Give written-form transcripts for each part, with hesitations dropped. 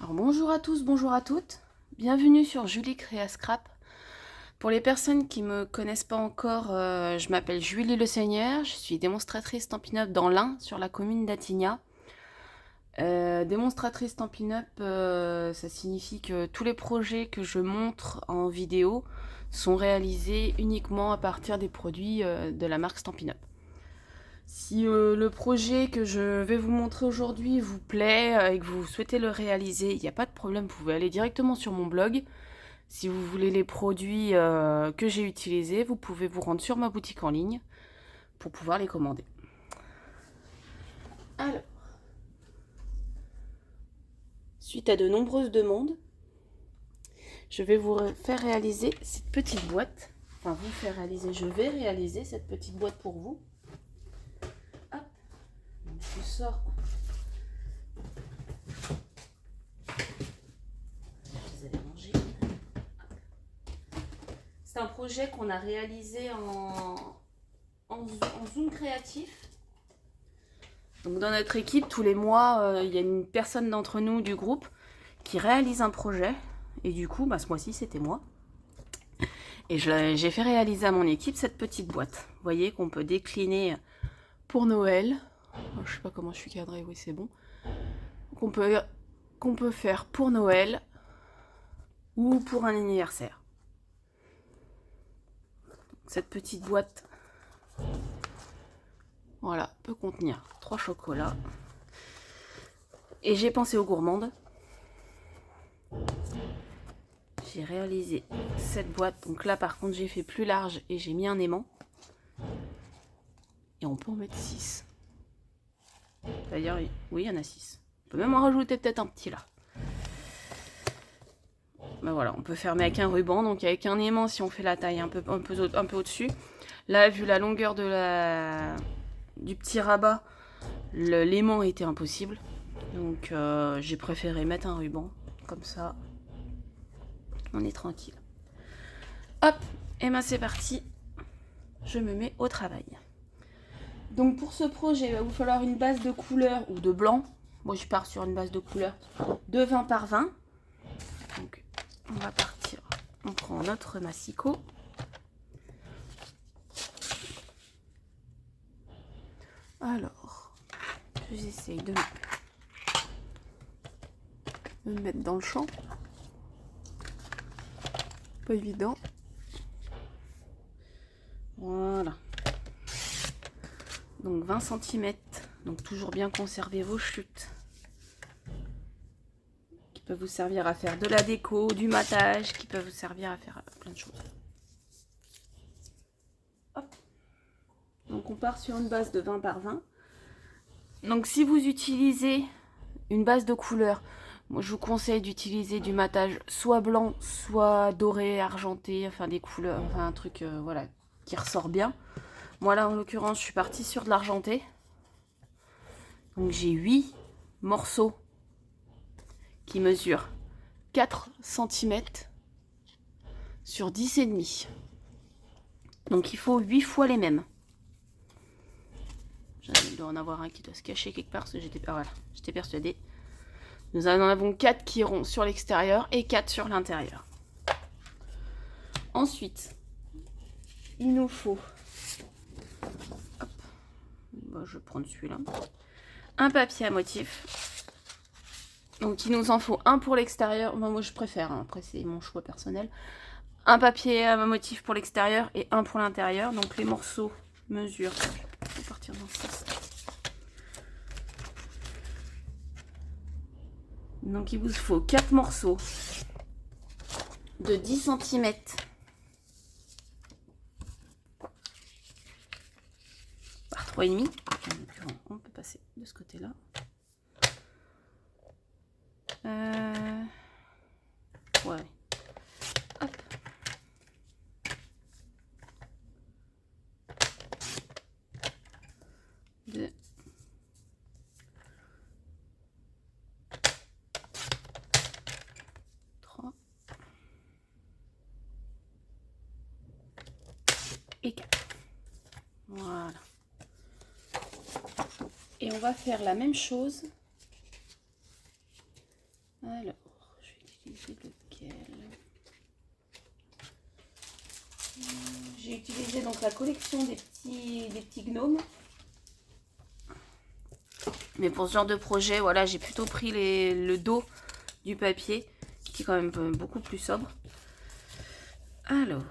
Alors bonjour à tous, bonjour à toutes, bienvenue sur Julie Créa Scrap. Pour les personnes qui ne me connaissent pas encore, je m'appelle Julie Le Seigneur, je suis démonstratrice Stampin' Up dans l'Ain, sur la commune d'Attigna. Démonstratrice Stampin' Up, ça signifie que tous les projets que je montre en vidéo sont réalisés uniquement à partir des produits de la marque Stampin' Up. Si le projet que je vais vous montrer aujourd'hui vous plaît et que vous souhaitez le réaliser, il n'y a pas de problème, vous pouvez aller directement sur mon blog. Si vous voulez les produits que j'ai utilisés, vous pouvez vous rendre sur ma boutique en ligne pour pouvoir les commander. Alors, suite à de nombreuses demandes, je vais vous faire réaliser cette petite boîte. Enfin, vous faire réaliser, je vais réaliser cette petite boîte pour vous. Hop, je sors. Vous allez manger. C'est un projet qu'on a réalisé en Zoom créatif. Donc dans notre équipe, tous les mois, il y a une personne d'entre nous du groupe qui réalise un projet. Et du coup, ce mois-ci, c'était moi. Et j'ai fait réaliser à mon équipe cette petite boîte. Vous voyez qu'on peut décliner pour Noël. Je sais pas comment je suis cadrée, oui c'est bon. Qu'on peut faire pour Noël ou pour un anniversaire. Cette petite boîte, voilà, peut contenir 3 chocolats. Et j'ai pensé aux gourmandes. J'ai réalisé cette boîte. Donc là, par contre, j'ai fait plus large et j'ai mis un aimant. Et on peut en mettre 6. D'ailleurs, oui, il y en a 6. On peut même en rajouter peut-être un petit là. Voilà, on peut fermer avec un ruban. Donc avec un aimant, si on fait la taille un peu au-dessus. Là, vu la longueur du petit rabat, l'aimant était impossible. Donc j'ai préféré mettre un ruban. Comme ça, on est tranquille. Hop, et c'est parti. Je me mets au travail. Donc pour ce projet, il va vous falloir une base de couleur ou de blanc. Moi je pars sur une base de couleur de 20 par 20. Donc on va partir. On prend notre massicot. Alors, j'essaye de me mettre dans le champ. Pas évident. Voilà. Donc 20 cm. Donc toujours bien conserver vos chutes. Qui peuvent vous servir à faire de la déco, du matage, qui peuvent vous servir à faire plein de choses. Hop. Donc on part sur une base de 20 par 20. Donc si vous utilisez une base de couleur, moi je vous conseille d'utiliser du matage soit blanc, soit doré, argenté, enfin des couleurs, enfin un truc voilà, qui ressort bien. Moi là en l'occurrence je suis partie sur de l'argenté. Donc j'ai 8 morceaux qui mesurent 4 cm sur 10,5. Donc il faut 8 fois les mêmes. Il doit en avoir un qui doit se cacher quelque part, parce que j'étais persuadée. Nous en avons 4 qui iront sur l'extérieur et 4 sur l'intérieur. Ensuite, il nous faut, hop, je vais prendre celui-là, un papier à motif. Donc il nous en faut un pour l'extérieur, moi je préfère, après c'est mon choix personnel. Un papier à motif pour l'extérieur et un pour l'intérieur. Donc les morceaux mesurent, je vais partir dans ce sens. Donc il vous faut 4 morceaux de 10 cm par 3,5. On peut passer de ce côté-là. Ouais. Hop. Deux. 3. Et 4. Voilà. Et on va faire la même chose Alors, je vais utiliser lequel? J'ai utilisé donc la collection des petits gnomes. Mais pour ce genre de projet, voilà, j'ai plutôt pris le dos du papier, qui est quand même beaucoup plus sobre. Alors,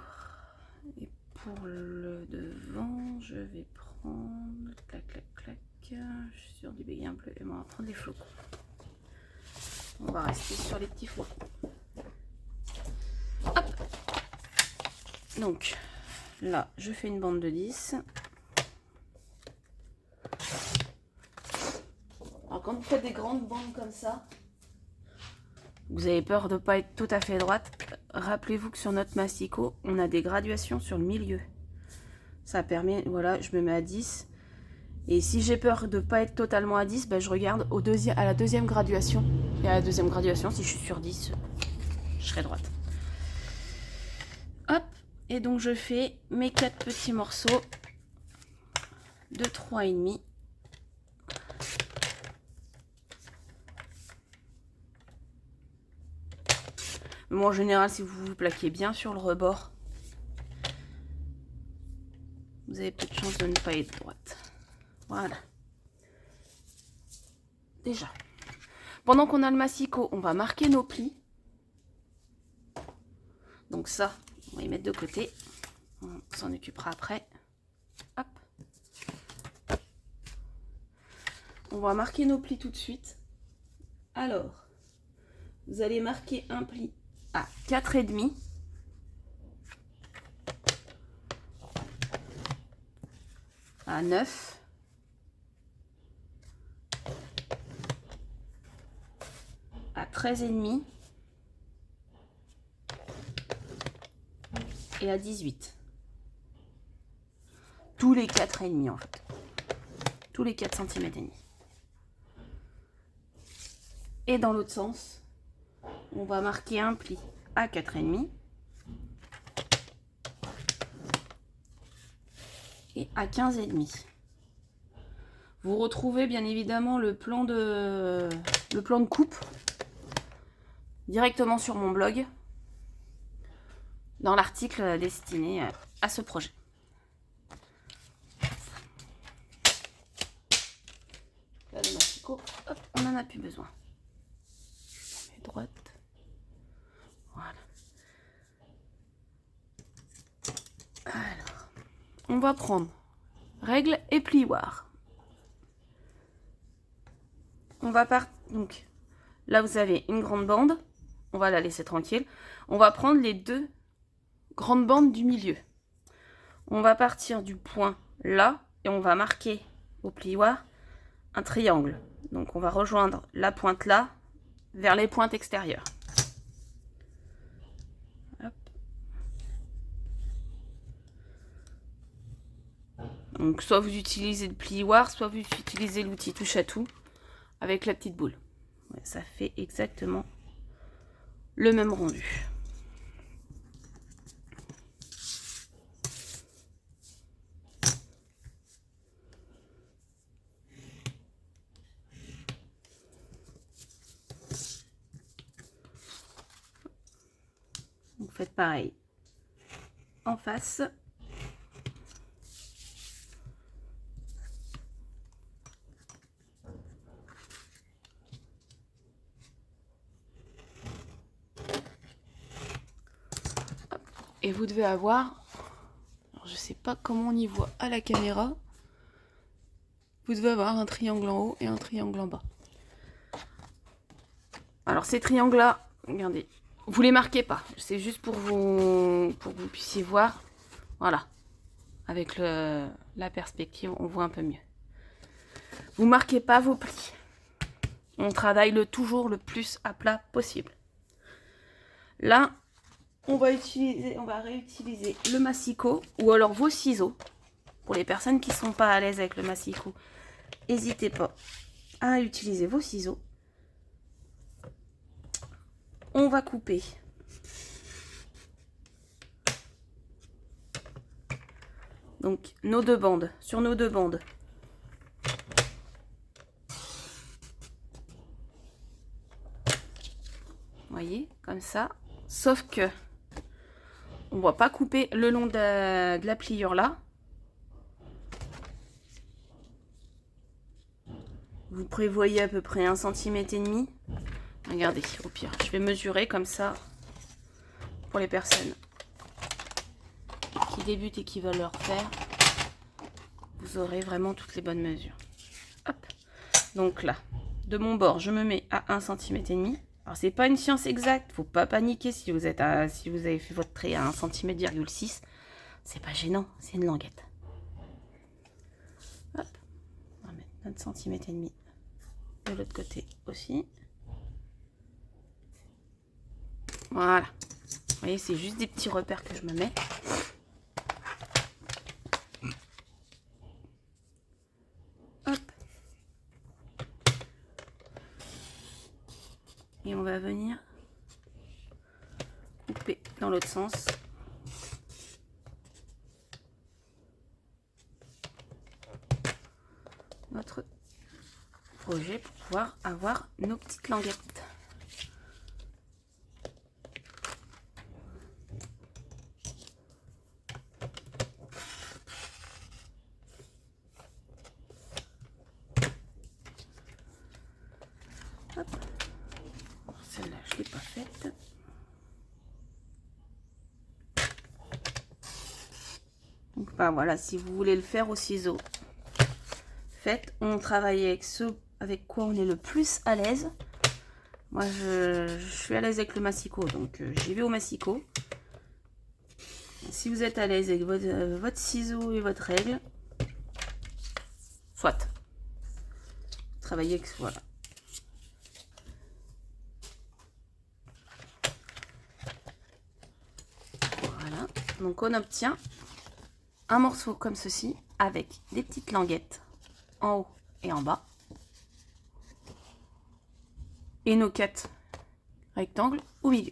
et pour le devant, je vais prendre, clac, clac, clac, je suis sûre du béguin bleu, et on va prendre les flocons. On va rester sur les petits flocons. Hop. Donc, là, je fais une bande de 10. Alors, quand vous faites des grandes bandes comme ça, vous avez peur de ne pas être tout à fait droite, rappelez-vous que sur notre massicot, on a des graduations sur le milieu. Ça permet, voilà, je me mets à 10. Et si j'ai peur de ne pas être totalement à 10, ben je regarde à la deuxième graduation. Et à la deuxième graduation, si je suis sur 10, je serai droite. Hop, et donc je fais mes 4 petits morceaux de 3,5. Bon, en général, si vous vous plaquez bien sur le rebord, vous avez peu de chance de ne pas être droite. Voilà. Déjà. Pendant qu'on a le massicot, on va marquer nos plis. Donc ça, on va y mettre de côté. On s'en occupera après. Hop. On va marquer nos plis tout de suite. Alors, vous allez marquer un pli à 4,5. À 9. À 13,5. Et à 18. Tous les 4,5 en fait. Tous les 4 cm et demi. Et dans l'autre sens, on va marquer un pli à 4,5 et à 15,5. Vous retrouvez bien évidemment le plan de coupe directement sur mon blog, dans l'article destiné à ce projet. Là, le massicot, hop, on n'en a plus besoin. Je mets droite. Voilà. Alors, on va prendre règle et plioir. On va partir. Donc, là, vous avez une grande bande. On va la laisser tranquille. On va prendre les 2 grandes bandes du milieu. On va partir du point là et on va marquer au plioir un triangle. Donc, on va rejoindre la pointe là vers les pointes extérieures. Hop. Donc, soit vous utilisez le plioir, soit vous utilisez l'outil touche à tout avec la petite boule. Ouais, ça fait exactement le même rendu. Vous faites pareil en face. Et vous devez avoir, alors je sais pas comment on y voit à la caméra, vous devez avoir un triangle en haut et un triangle en bas. Alors ces triangles là, regardez, vous les marquez pas, c'est juste pour que vous puissiez voir, voilà, avec la perspective on voit un peu mieux. Vous marquez pas vos plis, on travaille toujours le plus à plat possible. Là, on va réutiliser le massicot ou alors vos ciseaux. Pour les personnes qui ne sont pas à l'aise avec le massicot, n'hésitez pas à utiliser vos ciseaux. On va couper donc nos 2 bandes. Sur nos 2 bandes, comme ça. Sauf que on va pas couper le long de la pliure là. Vous prévoyez à peu près 1,5 cm. Regardez, au pire, je vais mesurer comme ça pour les personnes qui débutent et qui veulent le refaire. Vous aurez vraiment toutes les bonnes mesures. Hop. Donc là, de mon bord, je me mets à 1,5 cm. Alors, c'est pas une science exacte, faut pas paniquer si vous avez fait votre trait à 1,6 cm. C'est pas gênant, c'est une languette. Hop. On va mettre notre 1,5 cm de l'autre côté aussi. Voilà. Vous voyez, c'est juste des petits repères que je me mets. Hop. Et on va venir couper dans l'autre sens. Notre projet pour pouvoir avoir nos petites languettes. Celle-là, je ne l'ai pas faite. Donc, bah, voilà, si vous voulez le faire au ciseau, faites. On travaille avec ce avec quoi on est le plus à l'aise. Moi, je suis à l'aise avec le massicot, donc j'y vais au massicot. Si vous êtes à l'aise avec votre ciseau et votre règle, soit. Travaillez avec voilà. Voilà. Donc on obtient un morceau comme ceci avec des petites languettes en haut et en bas. Et nos 4 rectangles au milieu.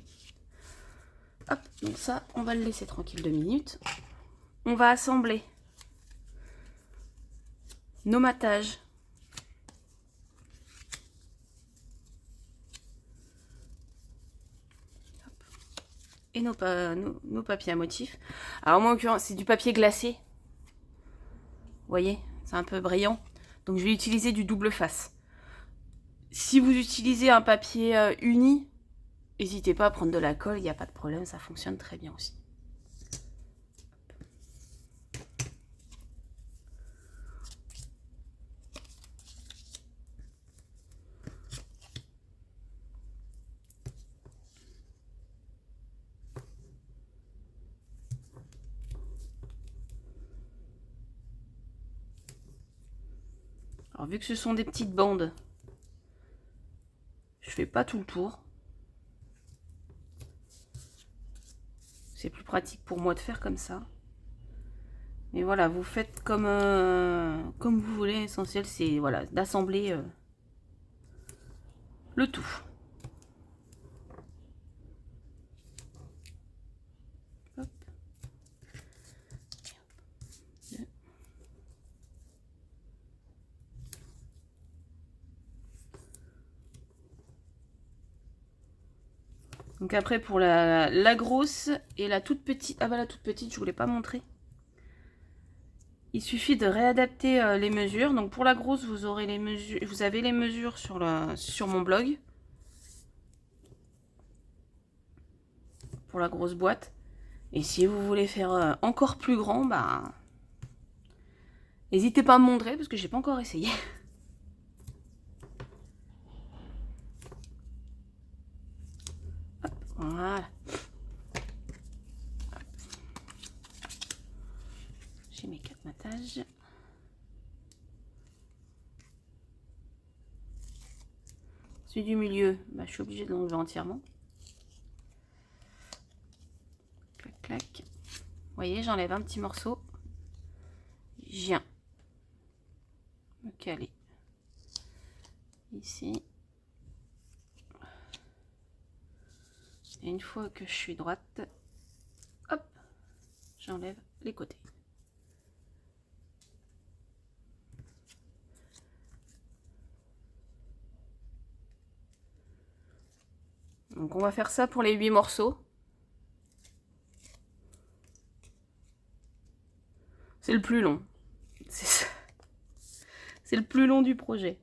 Hop, donc ça, on va le laisser tranquille 2 minutes. On va assembler nos matages. Hop. Et nos papiers à motifs. Alors moi en l'occurrence, c'est du papier glacé. Vous voyez, c'est un peu brillant. Donc je vais utiliser du double face. Si vous utilisez un papier uni, n'hésitez pas à prendre de la colle, il n'y a pas de problème, ça fonctionne très bien aussi. Alors vu que ce sont des petites bandes, je fais pas tout le tour. C'est plus pratique pour moi de faire comme ça. Mais voilà, vous faites comme vous voulez. L'essentiel, c'est voilà, d'assembler le tout. Hop. Donc après, pour la grosse et la toute petite... Ah bah la toute petite, je voulais pas montrer. Il suffit de réadapter les mesures. Donc pour la grosse, vous aurez les mesures, vous avez les mesures sur mon blog. Pour la grosse boîte. Et si vous voulez faire encore plus grand, bah n'hésitez pas à me montrer parce que j'ai pas encore essayé. Hop, voilà. J'ai mes 4 matages. Celui du milieu, bah, je suis obligée de l'enlever entièrement. Clac, clac. Vous voyez, j'enlève un petit morceau. Je viens me caler ici. Et une fois que je suis droite, hop, j'enlève les côtés. Donc on va faire ça pour les 8 morceaux. C'est le plus long. C'est le plus long du projet.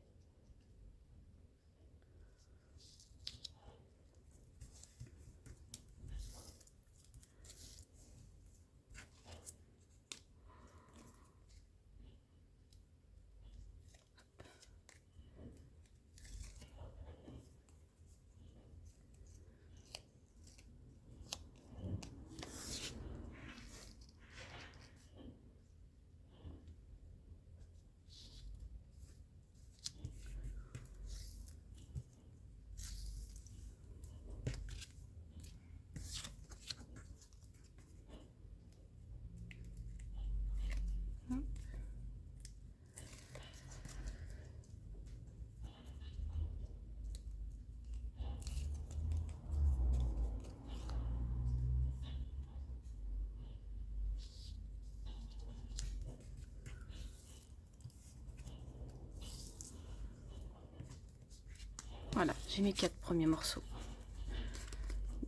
Voilà, j'ai mes 4 premiers morceaux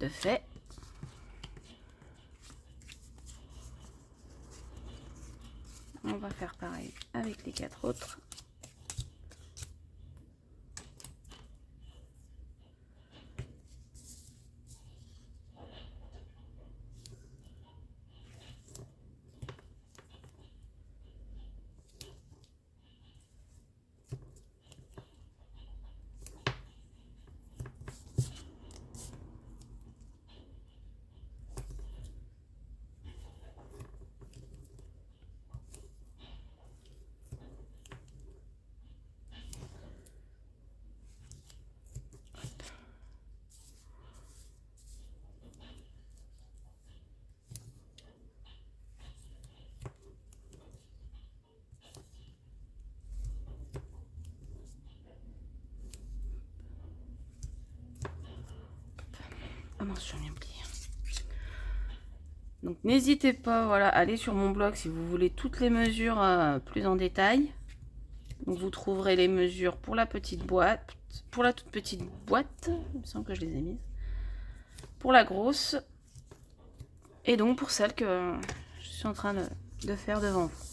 de fait. On va faire pareil avec les 4 autres. Ah mince, j'en ai oublié. Donc n'hésitez pas, voilà, à aller sur mon blog si vous voulez toutes les mesures plus en détail. Donc vous trouverez les mesures pour la petite boîte, pour la toute petite boîte, il me semble que je les ai mises, pour la grosse, et donc pour celle que je suis en train de faire devant vous.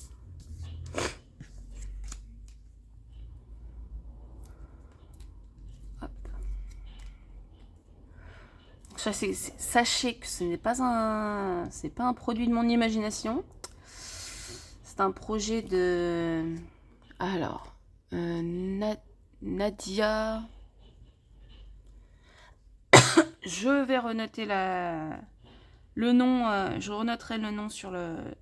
Sachez que ce n'est pas un produit de mon imagination. C'est un projet de... Alors, Nadia... Je vais renoter le nom, je renoterai le nom sur la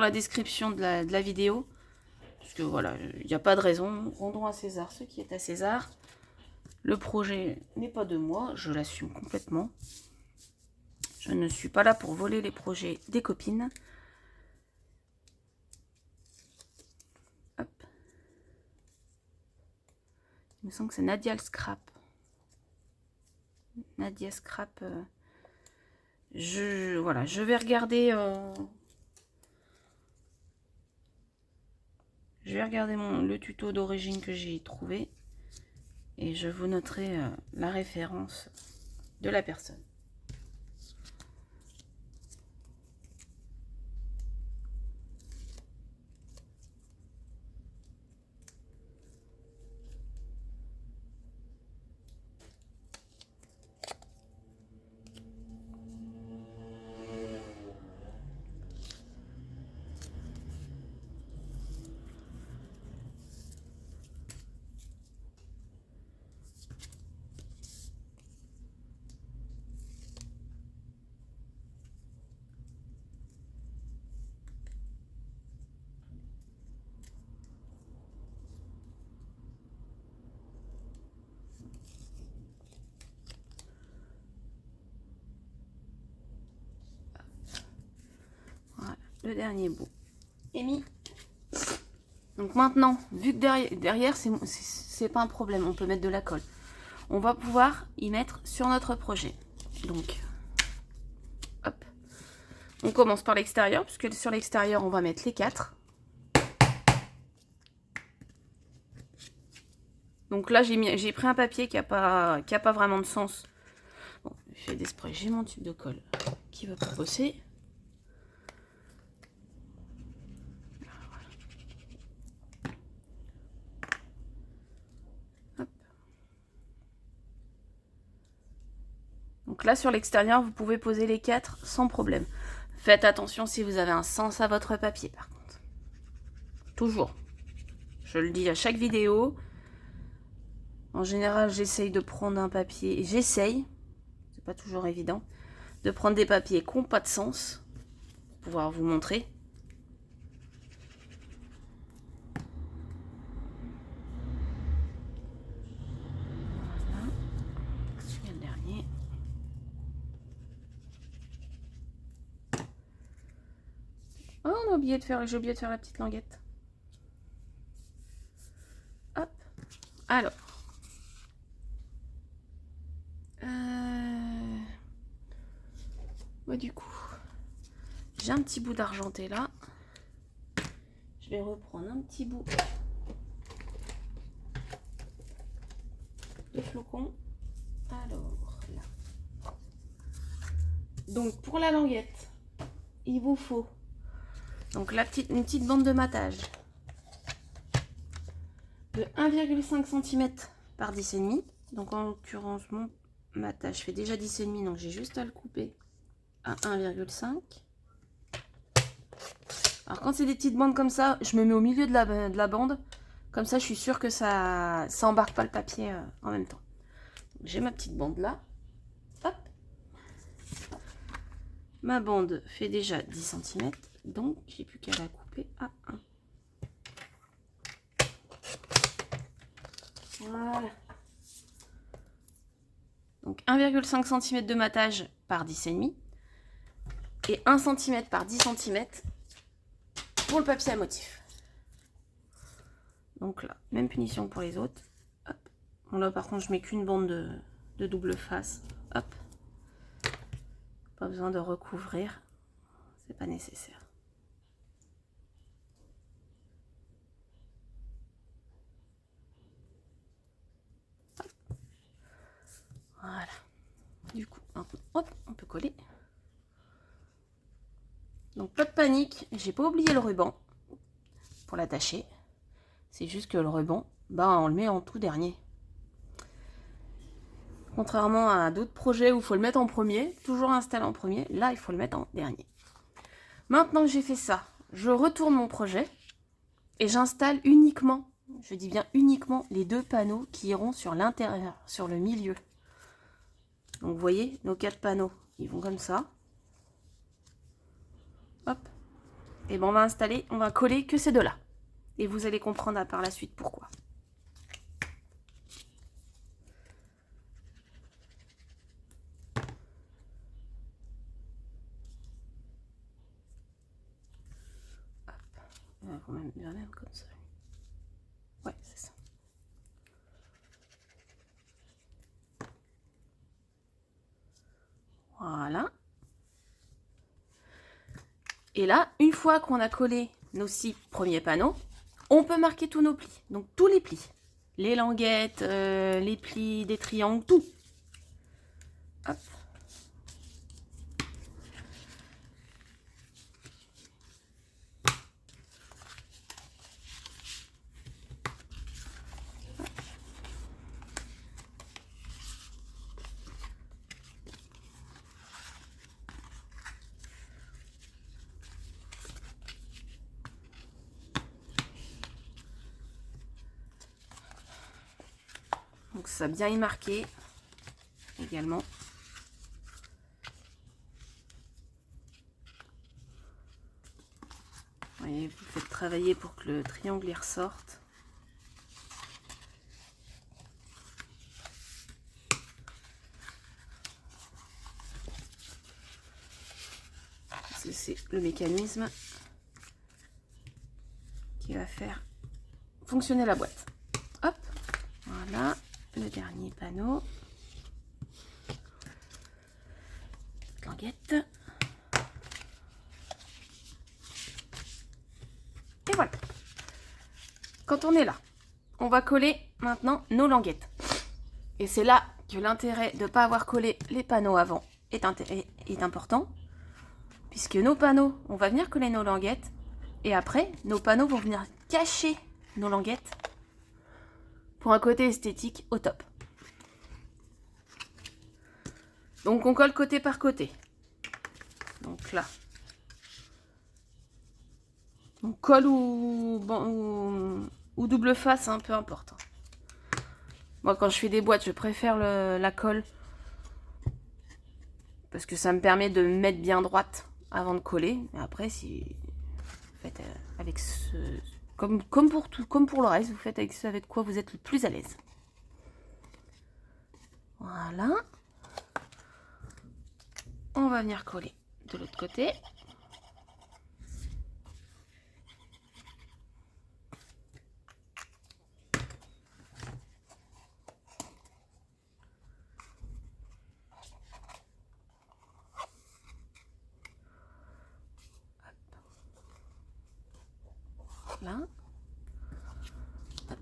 description de la vidéo. Parce que voilà, il n'y a pas de raison. Rendons à César ce qui est à César. Le projet n'est pas de moi, je l'assume complètement. Je ne suis pas là pour voler les projets des copines. Hop. Il me semble que c'est Nadia le Scrap. Nadia Scrap. Voilà, je vais regarder. Je vais regarder le tuto d'origine que j'ai trouvé. Et je vous noterai la référence de la personne. Le dernier bout est mis. Donc maintenant, vu que derrière c'est pas un problème, on peut mettre de la colle. On va pouvoir y mettre sur notre projet. Donc, hop. On commence par l'extérieur, puisque sur l'extérieur, on va mettre les 4. Donc là, j'ai pris un papier qui a pas vraiment de sens. Bon, je fais des sprays. J'ai mon tube de colle qui va pas bosser. Donc là, sur l'extérieur, vous pouvez poser les 4 sans problème. Faites attention si vous avez un sens à votre papier, par contre. Toujours. Je le dis à chaque vidéo. En général, j'essaye de prendre un papier. J'essaye, c'est pas toujours évident, de prendre des papiers qui n'ont pas de sens. Pour pouvoir vous montrer. Voilà. Et le dernier. Oh, j'ai oublié de faire la petite languette. Hop. Alors. Ouais, du coup, j'ai un petit bout d'argenté là. Je vais reprendre un petit bout de flocon. Alors là. Donc pour la languette, il vous faut donc une petite bande de matage de 1,5 cm par 10,5. Donc en l'occurrence, mon matage fait déjà 10,5, donc j'ai juste à le couper à 1,5. Alors quand c'est des petites bandes comme ça, je me mets au milieu de la bande. Comme ça, je suis sûre que ça embarque pas le papier en même temps. J'ai ma petite bande là. Hop. Ma bande fait déjà 10 cm. Donc, j'ai plus qu'à la couper à 1. Voilà. Donc 1,5 cm de matage par 10,5. Et 1 cm par 10 cm pour le papier à motif. Donc là, même punition pour les autres. Hop. Bon, là par contre je mets qu'une bande de double face. Hop. Pas besoin de recouvrir. C'est pas nécessaire. Hop. Voilà. Du coup, hop, on peut coller. Donc pas de panique, j'ai pas oublié le ruban pour l'attacher. C'est juste que le ruban, on le met en tout dernier. Contrairement à d'autres projets où il faut le mettre en premier, toujours installé en premier, là il faut le mettre en dernier. Maintenant que j'ai fait ça, je retourne mon projet et j'installe uniquement, je dis bien uniquement, les 2 panneaux qui iront sur l'intérieur, sur le milieu. Donc vous voyez, nos 4 panneaux, ils vont comme ça. Hop. Et on va coller que ces 2-là. Et vous allez comprendre par la suite pourquoi. Hop. Il va quand même bien être comme ça. Ouais, c'est ça. Voilà. Et là, une fois qu'on a collé nos 6 premiers panneaux, on peut marquer tous nos plis. Donc tous les plis. Les languettes, les plis des triangles, tout. Hop. Donc ça a bien y marqué également. Vous voyez, vous faites travailler pour que le triangle y ressorte. C'est le mécanisme qui va faire fonctionner la boîte. Hop, voilà. Le dernier panneau. Languette. Et voilà. Quand on est là, on va coller maintenant nos languettes. Et c'est là que l'intérêt de ne pas avoir collé les panneaux avant est important. Puisque nos panneaux, on va venir coller nos languettes. Et après, nos panneaux vont venir cacher nos languettes pour un côté esthétique au top. Donc on colle côté par côté. Donc là. On colle ou double face, hein, peu importe. Moi quand je fais des boîtes, je préfère la colle. Parce que ça me permet de me mettre bien droite avant de coller. Et après, si vous faites avec ce... Comme pour le reste, vous faites avec ce avec quoi vous êtes le plus à l'aise. Voilà. On va venir coller de l'autre côté. Là. Hop.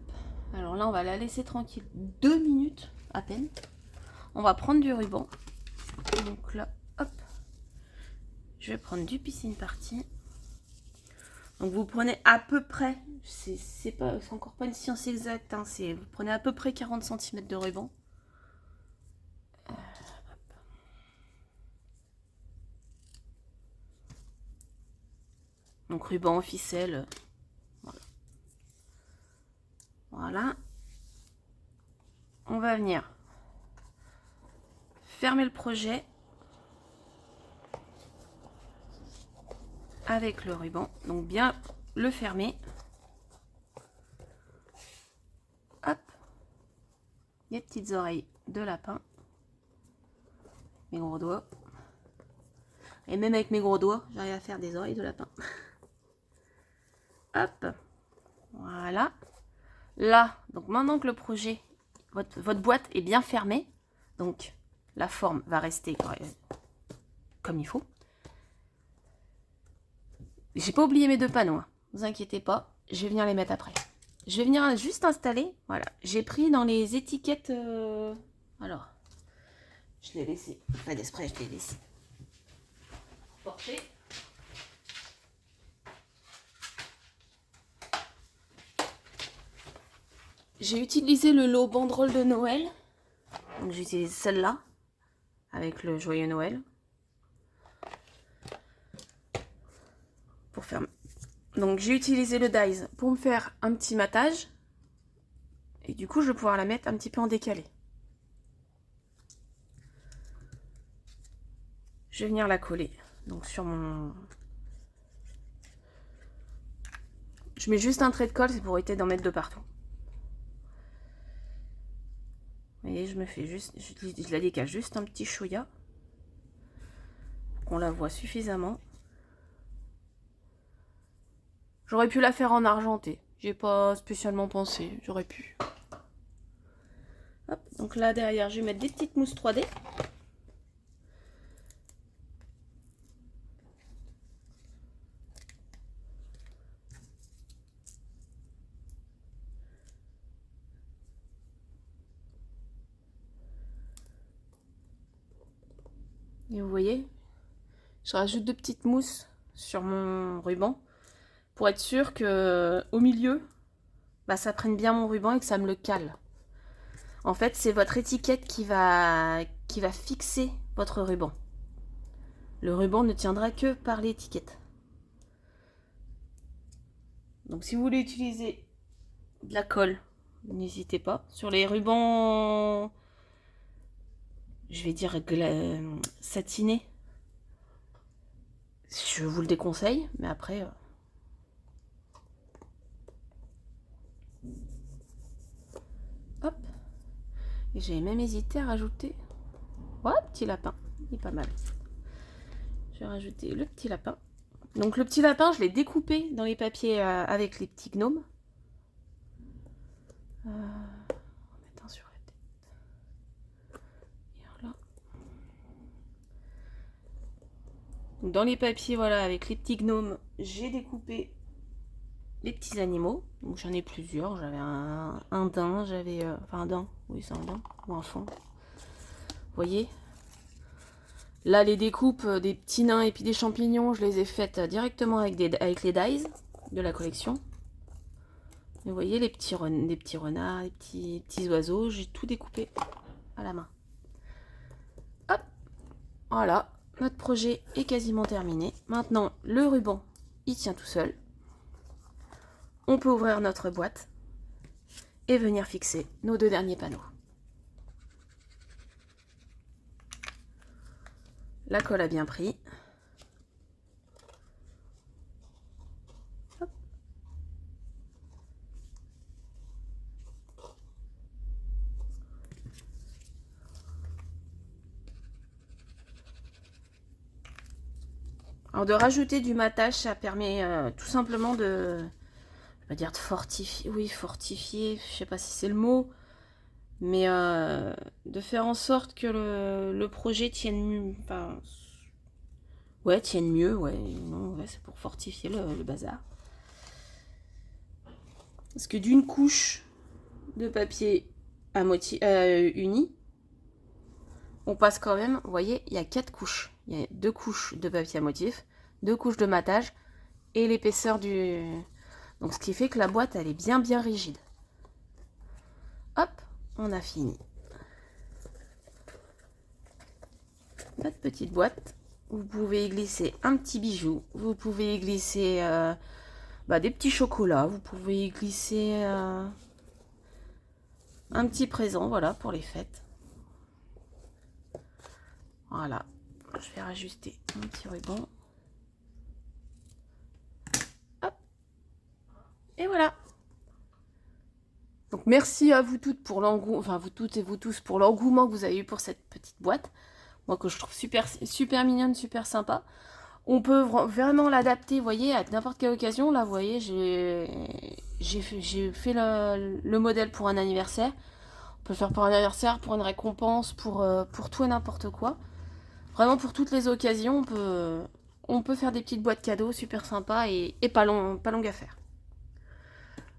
Alors là, on va la laisser tranquille 2 minutes à peine. On va prendre du ruban. Donc là, hop. Je vais prendre du piscine party. Donc vous prenez à peu près, c'est encore pas une science exacte, hein, vous prenez à peu près 40 cm de ruban. Donc ruban, ficelle, voilà. Voilà. On va venir fermer le projet avec le ruban. Donc bien le fermer. Hop. Les petites oreilles de lapin. Mes gros doigts. Et même avec mes gros doigts, j'arrive à faire des oreilles de lapin. Hop. Voilà. Là, donc maintenant que le projet, votre boîte est bien fermée, donc la forme va rester comme il faut. J'ai pas oublié mes 2 panneaux, hein. Ne vous inquiétez pas, je vais venir les mettre après. Je vais venir juste installer, voilà. J'ai pris dans les étiquettes, alors, je l'ai laissé, pas d'esprit, je l'ai laissé porter. J'ai utilisé le lot banderole de Noël. Donc j'ai utilisé celle-là avec le joyeux Noël pour faire. Donc j'ai utilisé le dies pour me faire un petit matage et du coup je vais pouvoir la mettre un petit peu en décalé. Je vais venir la coller donc sur mon. Je mets juste un trait de colle, c'est pour éviter d'en mettre de partout. Vous voyez, je me fais juste, je la décale juste un petit chouïa, qu'on la voit suffisamment. J'aurais pu la faire en argenté, j'ai pas spécialement pensé, j'aurais pu. Hop, donc là derrière, je vais mettre des petites mousses 3D. Et vous voyez, je rajoute 2 petites mousses sur mon ruban pour être sûr que au milieu, bah, ça prenne bien mon ruban et que ça me le cale. En fait, c'est votre étiquette qui va fixer votre ruban. Le ruban ne tiendra que par l'étiquette. Donc si vous voulez utiliser de la colle, n'hésitez pas. Sur les rubans, je vais dire satinés, je vous le déconseille, mais après... Hop. Et j'ai même hésité à rajouter... Ouais, petit lapin, il est pas mal. Je vais rajouter le petit lapin. Donc le petit lapin, je l'ai découpé dans les papiers avec les petits gnomes. On va mettre un sur la tête. Et là. Donc dans les papiers, voilà, avec les petits gnomes, j'ai découpé les petits animaux. J'en ai plusieurs. J'avais un daim, j'avais... enfin un daim, oui c'est un daim, ou un faon. Vous voyez? Là les découpes des petits nains et puis des champignons, je les ai faites directement avec les dies de la collection. Vous voyez les petits renards, les petits oiseaux, j'ai tout découpé à la main. Hop, voilà, notre projet est quasiment terminé. Maintenant, le ruban, il tient tout seul. On peut ouvrir notre boîte et venir fixer nos 2 derniers panneaux. La colle a bien pris. Hop. Alors de rajouter du matage, ça permet tout simplement de, je vais dire de fortifier, oui fortifier, je sais pas si c'est le mot, mais de faire en sorte que le projet tienne mieux, enfin, ouais, tienne mieux, ouais, non, ouais, c'est pour fortifier le bazar. Parce que d'une couche de papier à moitié uni, on passe quand même, vous voyez, il y a 4 couches. Il y a 2 couches de papier à motif, 2 couches de matage et l'épaisseur du... Donc ce qui fait que la boîte, elle est bien rigide. Hop, on a fini. Notre petite boîte. Vous pouvez y glisser un petit bijou. Vous pouvez y glisser des petits chocolats. Vous pouvez y glisser un petit présent, voilà, pour les fêtes. Voilà. Je vais rajuster un petit ruban. Hop. Et voilà. Donc merci à vous toutes pour l'engouement, enfin vous toutes et vous tous pour l'engouement que vous avez eu pour cette petite boîte. Moi que je trouve super mignonne, super sympa. On peut vraiment l'adapter, vous voyez, à n'importe quelle occasion. Là, vous voyez, j'ai fait le modèle pour un anniversaire. On peut le faire pour un anniversaire, pour une récompense, pour tout et n'importe quoi. Vraiment pour toutes les occasions, on peut faire des petites boîtes cadeaux super sympas et pas longues à faire.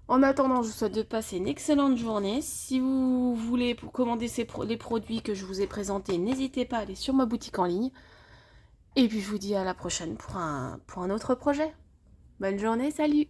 En attendant, je vous souhaite de passer une excellente journée. Si vous voulez commander les produits que je vous ai présentés, n'hésitez pas à aller sur ma boutique en ligne. Et puis je vous dis à la prochaine pour un autre projet. Bonne journée, salut!